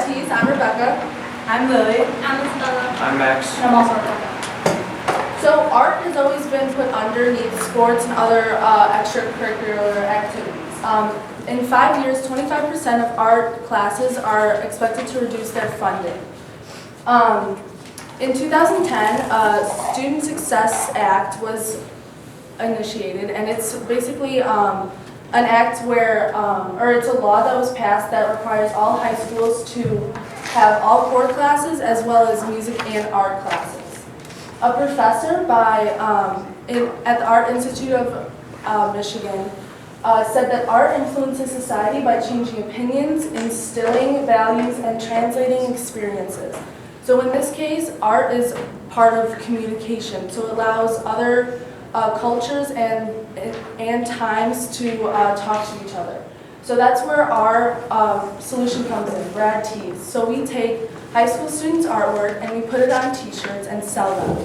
RaddTees. I'm Rebecca. I'm Lily. I'm Estella. I'm Max. And I'm also Rebecca. So art has always been put underneath sports and other extracurricular activities. In 5 years, 25% of art classes are expected to reduce their funding. In 2010, Student Success Act was initiated, and it's basically an act where, or it's a law that was passed that requires all high schools to have all core classes as well as music and art classes. A professor at the Art Institute of Michigan said that art influences society by changing opinions, instilling values, and translating experiences. So in this case, art is part of communication, so it allows other cultures and times to talk to each other. So that's where our solution comes in, RaddTees. So we take high school students' artwork and we put it on t-shirts and sell them.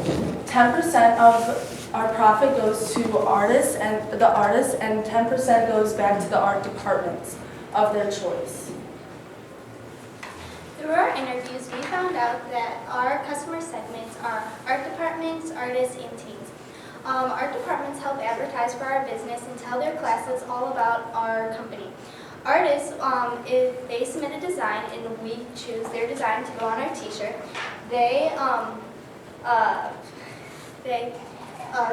10% of our profit goes to the artists and 10% goes back to the art departments of their choice. Through our interviews, we found out that our customer segments are art departments, artists, and teens. Art departments help advertise for our business and tell their classes all about our company. Artists, if they submit a design and we choose their design to go on our t-shirt, they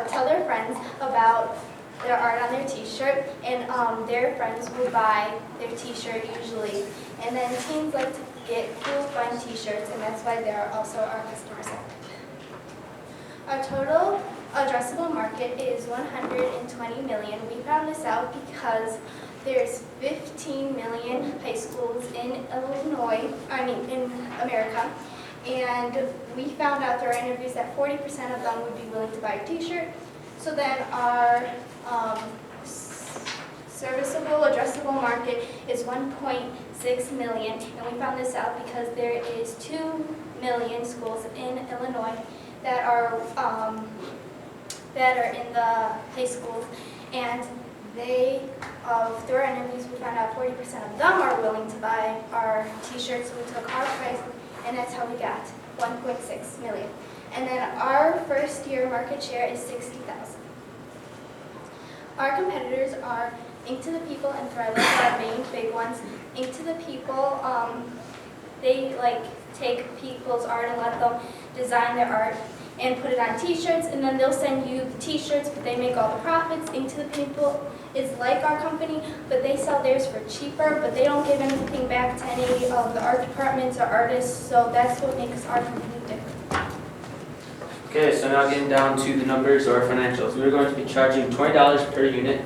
tell their friends about their art on their t-shirt, and their friends will buy their t-shirt usually. And then teens like to get cool, fun t-shirts, and that's why they're also our customer segment. Our total addressable market is 120 million. We found this out because there's 15 million high schools in in America, and we found out through our interviews that 40% of them would be willing to buy a t-shirt. So then our serviceable addressable market is 1.6 million, and we found this out because there is 2 million schools in Illinois that are in the high schools, and through our interviews, we found out 40% of them are willing to buy our t-shirts. So we took our price, and that's how we got 1.6 million. And then our first year market share is 60,000. Our competitors are Ink to the People and Threadless are our main big ones. Ink to the People, they take people's art and let them design their art and put it on t-shirts, and then they'll send you the t-shirts, but they make all the profits. Ink to the People is like our company, but they sell theirs for cheaper, but they don't give anything back to any of the art departments or artists, so that's what makes our company different. Okay, so now getting down to the numbers or financials. We're going to be charging $20 per unit,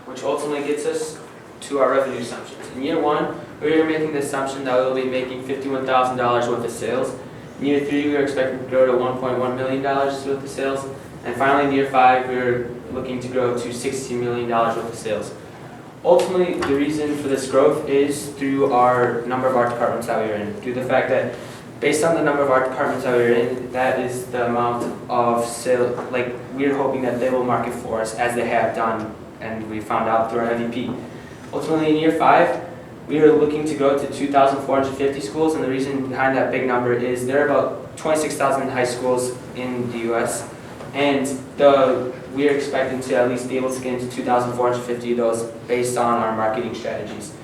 which ultimately gets us to our revenue assumptions. In year one, we are making the assumption that we'll be making $51,000 worth of sales. In year three, we are expecting to grow to $1.1 million worth of sales. And finally, in year five, we're looking to grow to $60 million worth of sales. Ultimately, the reason for this growth is through our number of art departments that we are in. Due to the fact that based on the number of art departments that we're in, that is the amount of sales, we're hoping that they will market for us as they have done, and we found out through our MVP. Ultimately, in year five, we are looking to grow to 2,450 schools, and the reason behind that big number is there are about 26,000 high schools in the U.S., and we are expecting to at least be able to get into 2,450 of those based on our marketing strategies.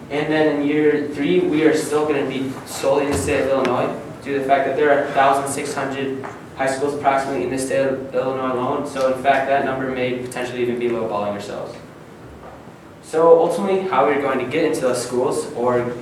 And then in year three, we are still going to be solely in the state of Illinois, due to the fact that there are 1,600 high schools approximately in the state of Illinois alone, so in fact that number may potentially even be lowballing ourselves. So ultimately, how we're going to get into those schools or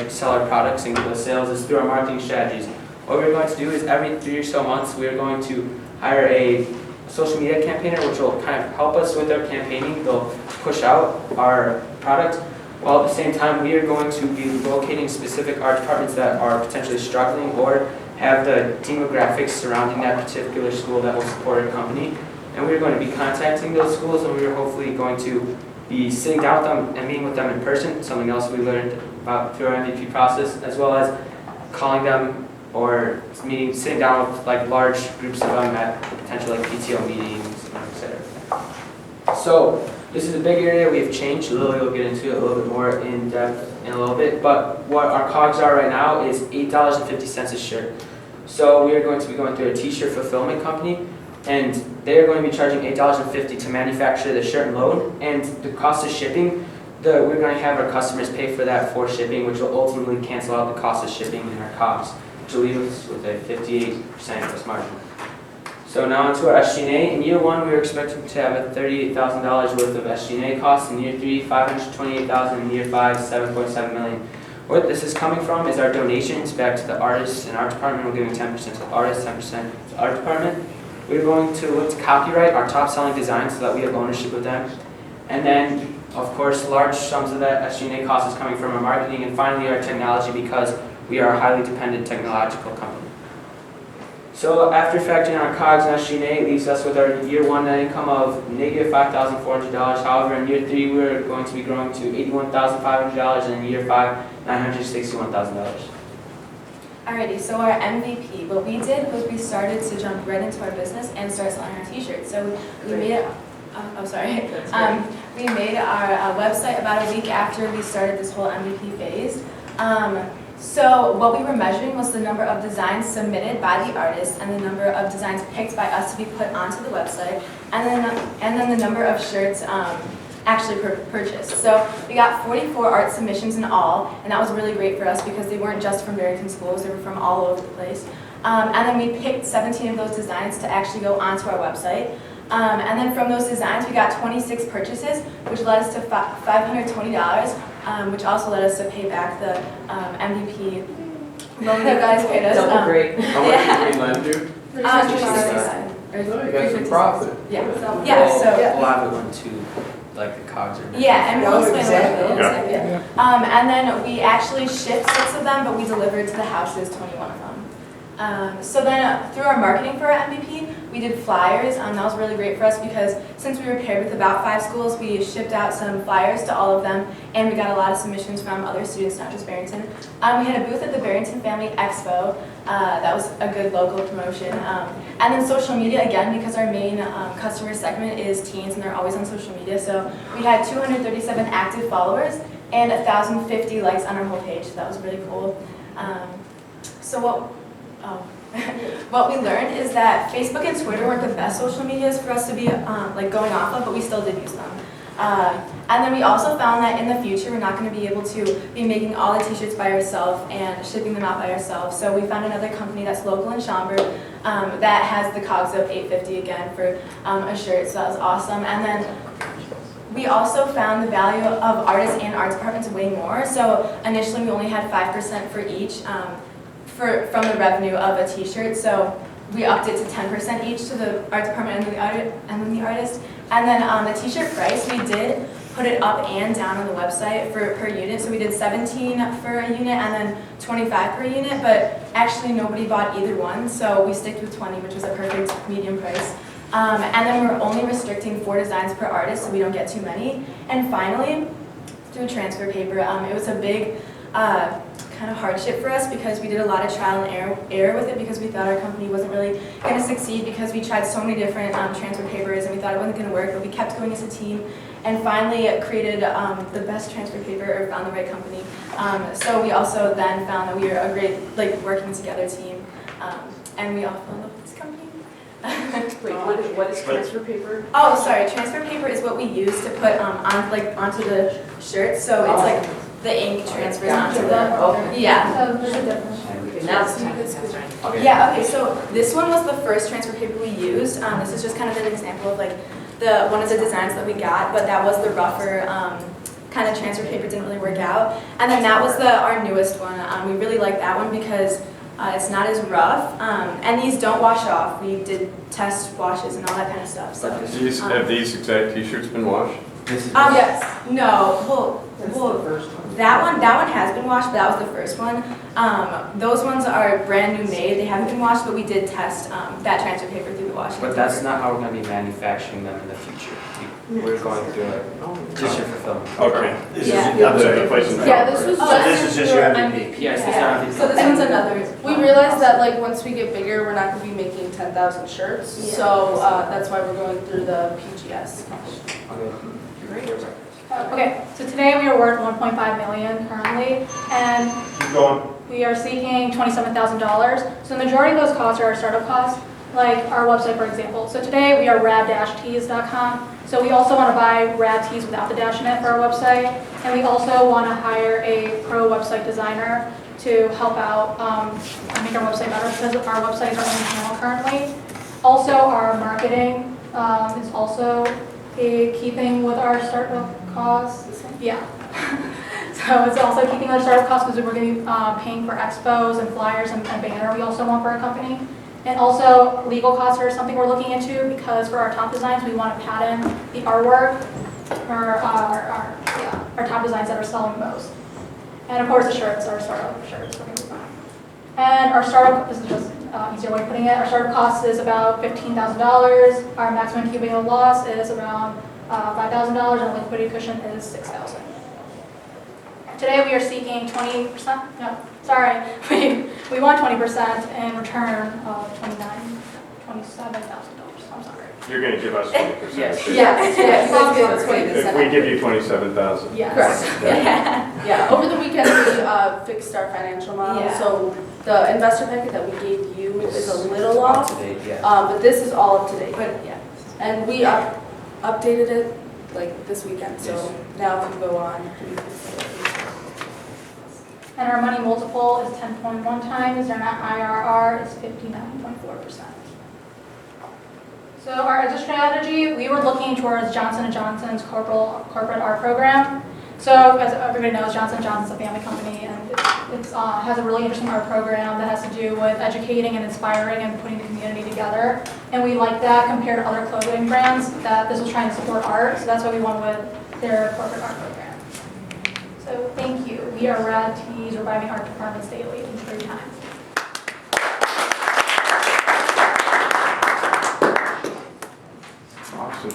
sell our products and get those sales is through our marketing strategies. What we're going to do is every 3 or so months, we're going to hire a social media campaigner, which will kind of help us with our campaigning. They'll push out our product, while at the same time, we are going to be locating specific art departments that are potentially struggling or have the demographics surrounding that particular school that will support our company. And we're going to be contacting those schools, and we're hopefully going to be sitting down with them and meeting with them in person, something else we learned about through our MVP process, as well as calling them or sitting down with large groups of them at potential PTO meetings, etc. So This is a big area we have changed. Lily will get into it a little bit more in depth in a little bit. But what our COGS are right now is $8.50 a shirt. So we are going to be going through a t-shirt fulfillment company, and they are going to be charging $8.50 to manufacture the shirt and load. And the cost of shipping, we're going to have our customers pay for that for shipping, which will ultimately cancel out the cost of shipping in our COGS, which will leave us with a 58% gross margin. So now onto our SG&A. In year one, we were expecting to have a $38,000 worth of SG&A costs. In year three, $528,000. In year five, $7.7 million. What this is coming from is our donations back to the artists and art department. We're giving 10% to the artists, 10% to the art department. We're going to look to copyright our top selling designs so that we have ownership of them. And then, of course, large sums of that SG&A cost is coming from our marketing, and finally our technology, because we are a highly dependent technological company. So after factoring our COGS and SG&A, it leaves us with our year one net income of negative $5,400. However, in year three, we're going to be growing to $81,500, and in year five, $961,000. Alrighty, so our MVP, what we did was we started to jump right into our business and start selling our t-shirts. So we made it, we made our website about a week after we started this whole MVP phase. So what we were measuring was the number of designs submitted by the artist and the number of designs picked by us to be put onto the website, and then the number of shirts actually purchased. So we got 44 art submissions in all, and that was really great for us because they weren't just from Barrington schools, they were from all over the place. And then we picked 17 of those designs to actually go onto our website. And then from those designs, we got 26 purchases, which led us to $520, which also led us to pay back the MVP loan that you guys paid us. Double great. How much did we lend you? $365. Oh, you got some profit. Yeah. Yeah. So. We'll have it one too, like the COGS are. Yeah, and we'll explain exactly. what it is. And then we actually shipped 6 of them, but we delivered to the houses 21 of them. So then through our marketing for our MVP, we did flyers. That was really great for us because since we were paired with about 5 schools, we shipped out some flyers to all of them, and we got a lot of submissions from other students, not just Barrington. We had a booth at the Barrington Family Expo. That was a good local promotion. And then social media, again, because our main customer segment is teens and they're always on social media. So we had 237 active followers and 1,050 likes on our whole page. So that was really cool. What we learned is that Facebook and Twitter weren't the best social medias for us to be like going off of, but we still did use them. And then we also found that in the future we're not going to be able to be making all the t-shirts by ourselves and shipping them out by ourselves. So we found another company that's local in Schaumburg that has the COGS of $850 again for a shirt. So that was awesome. And then we also found the value of artists and art departments way more. So initially we only had 5% for each. From the revenue of a t-shirt, so we upped it to 10% each to the art department and then the artist. And then the t-shirt price, we did put it up and down on the website per unit. So we did 17 for a unit and then 25 per unit, but actually nobody bought either one, so we sticked with 20, which was a perfect medium price. And then we're only restricting 4 designs per artist, so we don't get too many. And finally, through transfer paper, it was a big kind of hardship for us because we did a lot of trial and error with it because we thought our company wasn't really going to succeed because we tried so many different transfer papers and we thought it wasn't going to work, but we kept going as a team and finally created the best transfer paper or found the right company. So we also then found that we were a great working together team, and we all fell in love with this company. Wait, what is transfer paper? Oh, sorry, transfer paper is what we use to put onto the shirts, so it's like the ink transfers onto the, Okay. yeah. Okay, now it's time. Okay. Yeah, okay, so this one was the first transfer paper we used. This is just kind of an example of one of the designs that we got, but that was the rougher kind of transfer paper, didn't really work out. And then that was our newest one. We really like that one because it's not as rough, and these don't wash off. We did test washes and all that kind of stuff. So Have these exact t-shirts been washed? yes, no, well, the first one. that one has been washed, but that was the first one. Those ones are brand new made. They haven't been washed, but we did test that transfer paper through the washing. But that's not how we're going to be manufacturing them in the future. We're going through a t-shirt fulfillment. Okay. This Yeah. is, I'm sorry, the question. Yeah, this was Oh, just. This is just your MVP. Yes, this Yeah. is So this one's another. We realized that once we get bigger, we're not going to be making 10,000 shirts. Yeah. So that's why we're going through the PGS. Okay. Great. Okay, so today we are worth 1.5 million currently, and Keep going. we are seeking $27,000. So the majority of those costs are our startup costs, like our website, for example. So today we are RaddTees.com. So we also want to buy RaddTees without the dash in it for our website, and we also want to hire a pro website designer to help out and make our website better because our website is our own channel currently. Also, our marketing is also a key thing with our startup costs. Yeah. So it's also keeping our startup costs because we're going to be paying for expos and flyers and banner we also want for our company. And also legal costs are something we're looking into because for our top designs, we want to patent the artwork for our top designs that are selling most. And of course the shirts, our startup shirts. We're going to be buying. And our startup, this is just easier way of putting it, our startup cost is about $15,000. Our maximum cumulative loss is around $5,000 and liquidity cushion is $6,000. Today we are seeking 20%, no, sorry, we want 20% in return of $27,000, I'm sorry. You're gonna give us 20%. Yes. Yes. If we give you 27,000. Yes. Correct. Yeah, over the weekend, we fixed our financial model, Yeah. so the investor packet that we gave you is a little off, Up-to-date, yeah. but this is all up to date. But yeah. And we updated it like this weekend, so Yes. now if you go on. And our money multiple is 10.1 times, and our IRR is 59.4%. So our exit strategy, we were looking towards Johnson & Johnson's corporate art program. So as everybody knows, Johnson & Johnson's a family company, and it has a really interesting art program that has to do with educating and inspiring and putting the community together. And we like that compared to other clothing brands, that this was trying to support art, so that's why we went with their corporate art program. So thank you. We are RaddTees, reviving art departments daily in 3 times. Awesome.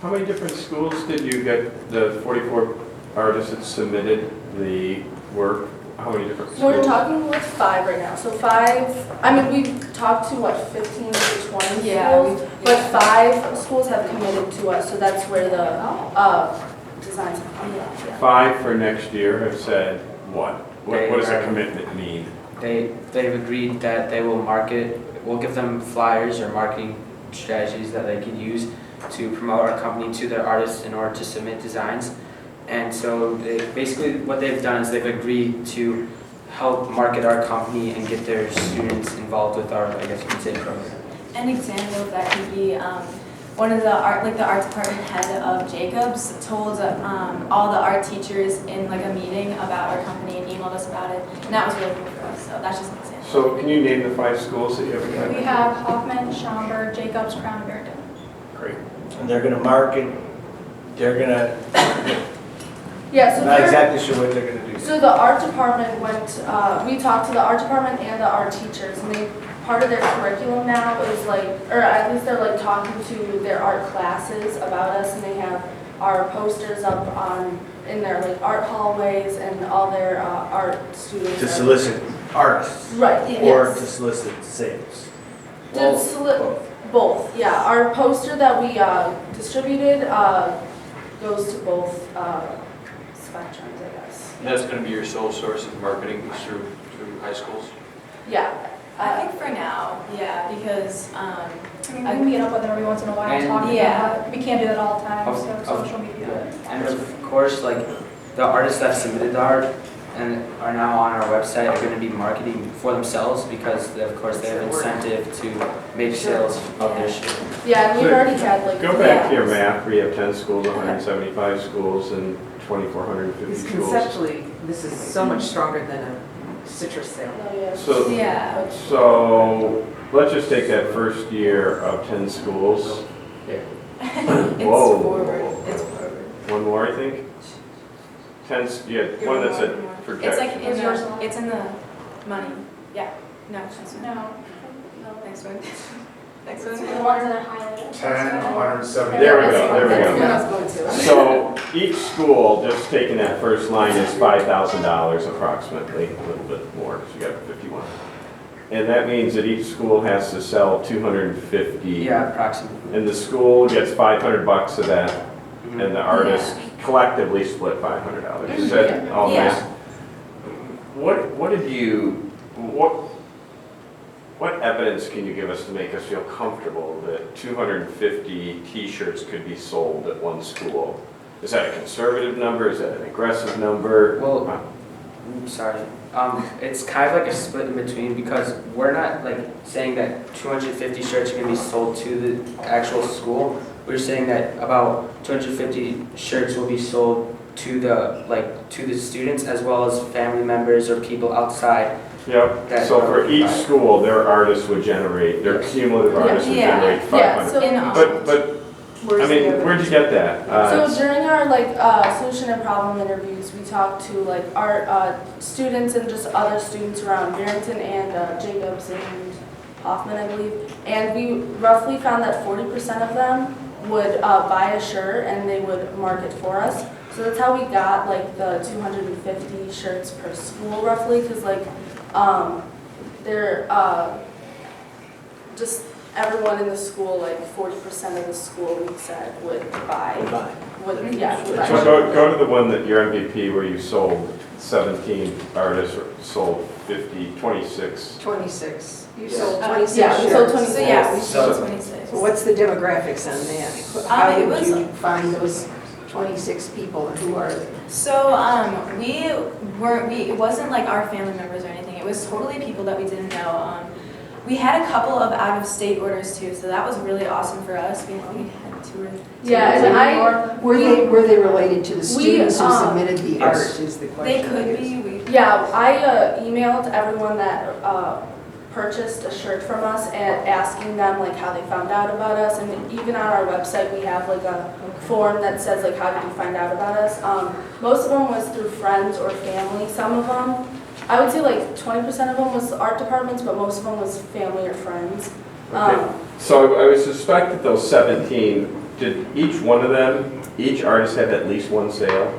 How many different schools did you get, the 44 artists that submitted the work? How many different schools? So we're talking with 5 right now, so 5, I mean, we've talked to what, 15 to 20 Yeah, schools? But 5 schools have committed to us, so that's where the designs have come from. Yeah. 5 for next year have said what? What does a They- commitment mean? They've agreed that they will market, we'll give them flyers or marketing strategies that they can use to promote our company to their artists in order to submit designs. And so basically what they've done is they've agreed to help market our company and get their students involved with our, I guess you could say, program. An example of that could be one of the art department head of Jacobs told all the art teachers in like a meeting about our company and emailed us about it, and that was really cool for us. So that's just an example. So can you name the 5 schools that you have We committed? have Hoffman, Schaumburg, Jacobs, Crown, and Barrington. Great. And they're gonna market, they're gonna, Yeah, so not they're- exactly sure what they're gonna do. So the art department went, we talked to the art department and the art teachers, and part of their curriculum now is like, or at least they're like talking to their art classes about us, and they have our posters up in their like art hallways, and all their art students. To are- solicit artists, Right, or yes. to solicit sales. Both, yeah. Our poster that we distributed goes to both spectrums, I guess. And that's going to be your sole source of marketing through high schools? Yeah. I think for now, yeah, because I mean, we meet up with them every once in a while, And- talking Yeah. about it. We can't do that all the time, Of- so of- social media. And of course, like, the artists that submitted the art and are now on our website are gonna be marketing for themselves because, of course, they have incentive to make sales of their shit. Yeah, and we've So, already had like. Go back to your map where you have 10 schools, 175 schools, and 2,450 Because schools. conceptually, this is so much stronger than a citrus sale. Oh, yeah. So, yeah. so let's just take that first year of 10 schools. It's Whoa. forward. It's forward. One more, I think? 10, yeah, one that's a It's like projection. it's in the money. Yeah. No, next one. No. Next one. Next The one. ones that are highlighted. 10, 170. There we go, there we That's go. what I was going to. So each school, just taking that first line, is $5,000 approximately, a little bit more, because you got 51. And that means that each school has to sell 250. Yeah, approximately. And the school gets $500 of that. and the artists collectively split $500. You said all Yeah. nice. What did you, what evidence can you give us to make us feel comfortable that 250 T-shirts could be sold at one school? Is that a conservative number? Is that an aggressive number? Well, I'm sorry. It's kind of like a split in between because we're not like saying that 250 shirts are going to be sold to the actual school. We're saying that about 250 shirts will be sold to the students as well as family members or people outside. Yep, That so for are each provided. school, their artists would generate, their cumulative artists would Yeah. generate Yeah, 500. so- In I mean, where'd you get that? So during our solution and problem interviews, we talked to like our students and just other students around Barrington and Jacobs and Hoffman, I believe. And we roughly found that 40% of them would buy a shirt and they would mark it for us. So that's how we got like the 250 shirts per school roughly, because like they're just everyone in the school, like 40% of the school we said would buy. Would buy. So go to the one that your MVP where you sold 17 artists or sold 26. 26. You Yeah. sold 26 Yeah, we sold shirts. 26. So yeah, we So- sold 26. So what's the demographics on that? How it did was- you find those 26 people and who are they? So it wasn't like our family members or anything. It was totally people that we didn't know. We had a couple of out-of-state orders too, so that was really awesome for us. We had two or Yeah, and Were they related to the students who submitted the art Yes. is the They question. could be. Yeah, I emailed everyone that purchased a shirt from us and asking them like how they found out about us, and even on our website we have like a form that says like how did you find out about us. Most of them was through friends or family. Some of them, I would say like 20% of them was art departments, but most of them was family or friends. Okay. So I would suspect that those 17, did each one of them, each artist have at least one sale?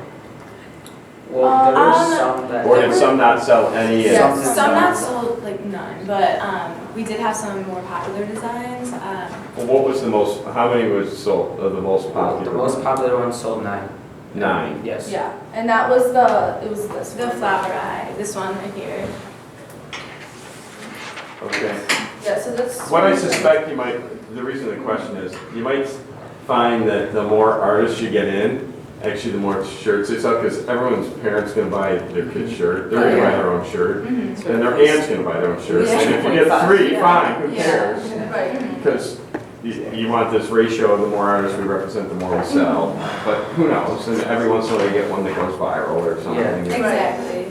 Well, there were some that. Or did some not sell any? and- Yeah. Some not sold, like none, but we did have some more popular designs. Well, what was the most, how many was sold, of the most popular? The most popular one sold 9. 9. Yes. Yeah, and that was it was this The one. flower eye, this one right here. Okay. Yeah, so that's. What I suspect you might, the reason the question is, you might find that the more artists you get in, actually the more shirts they sell, because everyone's parents gonna buy their kid's shirt, they're gonna buy their own shirt, and their aunt's gonna buy their own shirt. Yeah. And if you get 3, fine, who Yeah. cares? Right. Because you want this ratio, the more artists we represent, the more we sell. But who knows, and every once in a while you get one that goes viral or something. Exactly.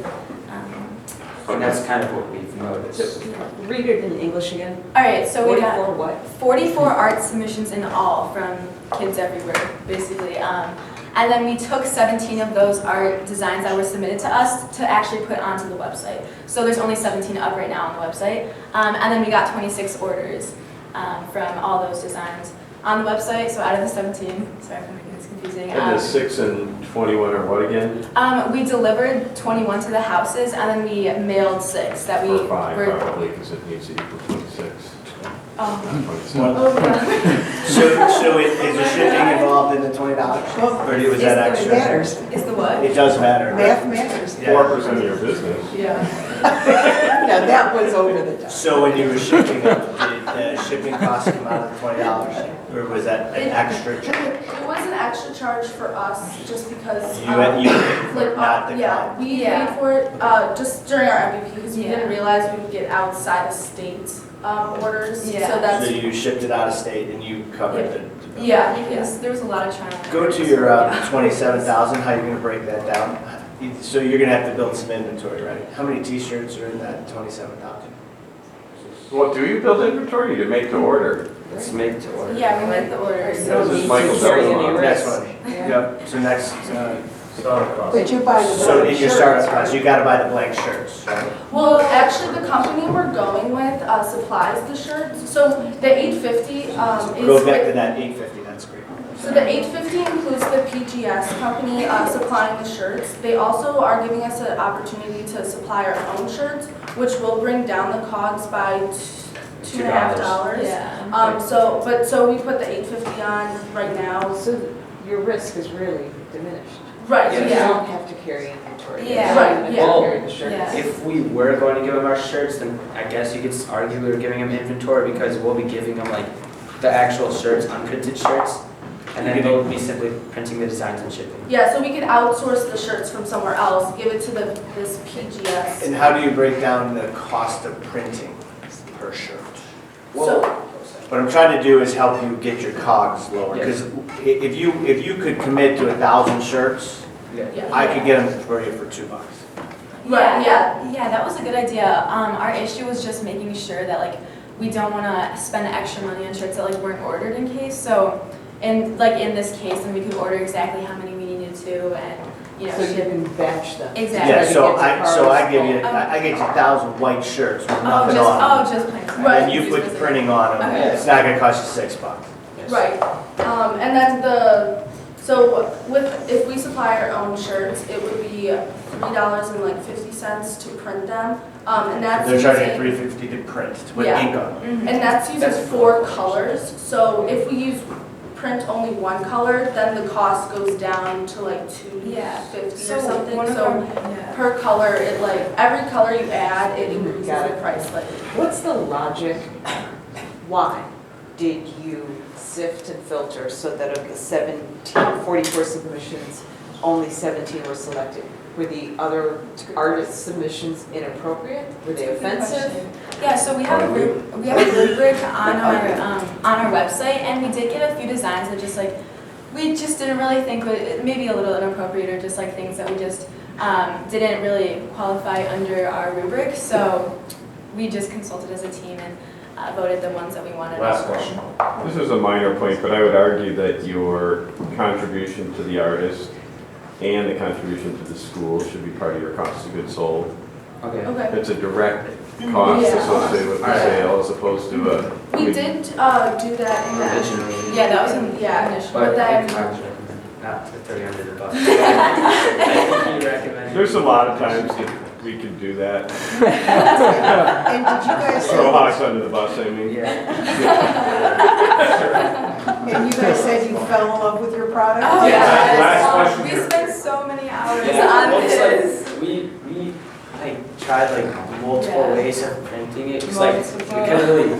And that's kind of what we've noticed. Read it in English again. All right, so we got 44 what? 44 art submissions in all from kids everywhere, basically. And then we took 17 of those art designs that were submitted to us to actually put onto the website. So there's only 17 up right now on the website. And then we got 26 orders from all those designs on the website. So out of the 17, sorry for making this confusing. And the 6 and 21 are what again? We delivered 21 to the houses, and then we mailed 6 that we Or 5 were. probably, because it needs to equal 26. Oh. 27. So is the shipping involved in the $20? Or was that It extra? matters. Is the what? It does matter. right? Math matters. Yeah. 4% of your business. Yeah, that was over the top. So when you were shipping it, did the shipping costs come out of the $20? Or was that an extra charge? It was an extra charge for us just because. You paid for it, not the Yeah, client? we Yeah. paid for it just during our MVP because we Yeah. didn't realize we would get outside of state orders. Yeah. So that's. So you shipped it out of state and you covered the. Yeah, because there was a lot of trial. and Go error. to your Yeah. 27,000, how you gonna break that down? So you're gonna have to build some inventory, right? How many t-shirts are in that 27,000? Well, do you build inventory or do you make to order? It's made to order. Yeah, we made the orders. This is Michael Sorry, Bell's any Next risks? one. Yep, so next, But you buy the so in your shirts. startup cost, you gotta buy the blank shirts, right? Well, actually, the company we're going with supplies the shirts. So the 850 is. Go back to that 850, that's great. So the 850 includes the PGS company supplying the shirts. They also are giving us an opportunity to supply our own shirts, which will bring down the costs by $2.50. Yeah. So we put the 850 on right now. So your risk is really diminished. Right, Yeah. You yeah. don't have to carry inventory. Yeah. You don't Right, have to yeah. carry the shirts. Yeah. If we were going to give them our shirts, then I guess you could argue we were giving them inventory because we'll be giving them like the actual shirts, unprinted shirts, and then they'll be simply printing the designs and shipping. Yeah, so we could outsource the shirts from somewhere else, give it to this PGS. And how do you break down the cost of printing per shirt? So, What I'm trying to do is help you get your COGS lower, Yes. because if you could commit to 1,000 shirts, yeah. I could get them for you for $2. Right, yeah. Yeah, that was a good idea. Our issue was just making sure that like we don't want to spend extra money on shirts that like weren't ordered in case. So, in this case, then we could order exactly how many we needed to, and you know, So you ship. can batch them. Exactly. Yeah, Try to so get to I give you, Okay. I get you 1,000 white shirts with Oh, nothing just on them. just plain. Right. And you put the printing on them, Okay. it's not gonna cost you $6. Yes. Right, and then if we supply our own shirts, it would be $3.50 to print them, and that's They're charging using- $3.50 to print, with Yeah. ink on them. Mhm. and that's using That's 4 colors. So if we use print only 1 color, then the cost goes down to like Yeah. $2.50 So or something. one of So our, yeah. per color, it like every color you add, it increases Got the it. price slightly. What's the logic? Why did you sift and filter so that of the 44 submissions, only 17 were selected? Were the other artist submissions inappropriate? Were they That's a good offensive? question. Yeah, so we have a rubric on our website, and we did get a few designs that just like we just didn't really think would maybe a little inappropriate, or just like things that we just didn't really qualify under our rubric. So we just consulted as a team and voted the ones that we wanted. Last question. This is a minor point, but I would argue that your contribution to the artist and the contribution to the school should be part of your cost of goods sold. Okay. Okay. It's a direct cost Yeah. associated with the Alright. sale as opposed to a. We did do that in the Originally. Yeah, that was in Yeah. initial. But I then- think I was recommending not to throw you under the bus. I think you recommended. There's a lot of times that we can do that. And did you guys, Throw Hawks under the bus, I mean. and you guys said you fell in love with your product? Oh, Yeah, yes. last question We here. spent so many hours Yeah, on well, it's this. like, we like tried like multiple Yeah. ways of printing it, because like we couldn't really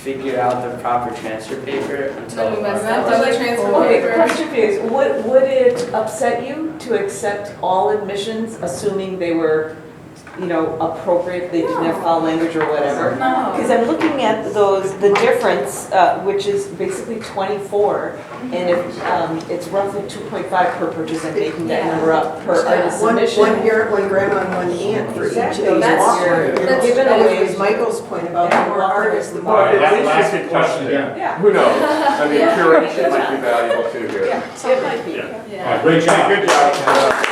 figure out the proper transfer paper until. Then we messed That up was on the like transfer four. Okay, paper. question for you is, would it upset you to accept all admissions, assuming they were, you know, appropriate, they didn't have foul language or whatever? No. Because I'm looking at the difference, which is basically 24, and if it's roughly 2.5 per purchase, I'm making that number up per artist One submission. parent, one grandma, and one aunt for each of Exactly, those that's offers. your- You're that's- giving that away, is- was Michael's point about the more artists, the All more. right, that they last should- question, Yeah. who knows? I mean, Yeah. curation might be valuable too here. Yeah, it might be. Yeah. Great job. Good job.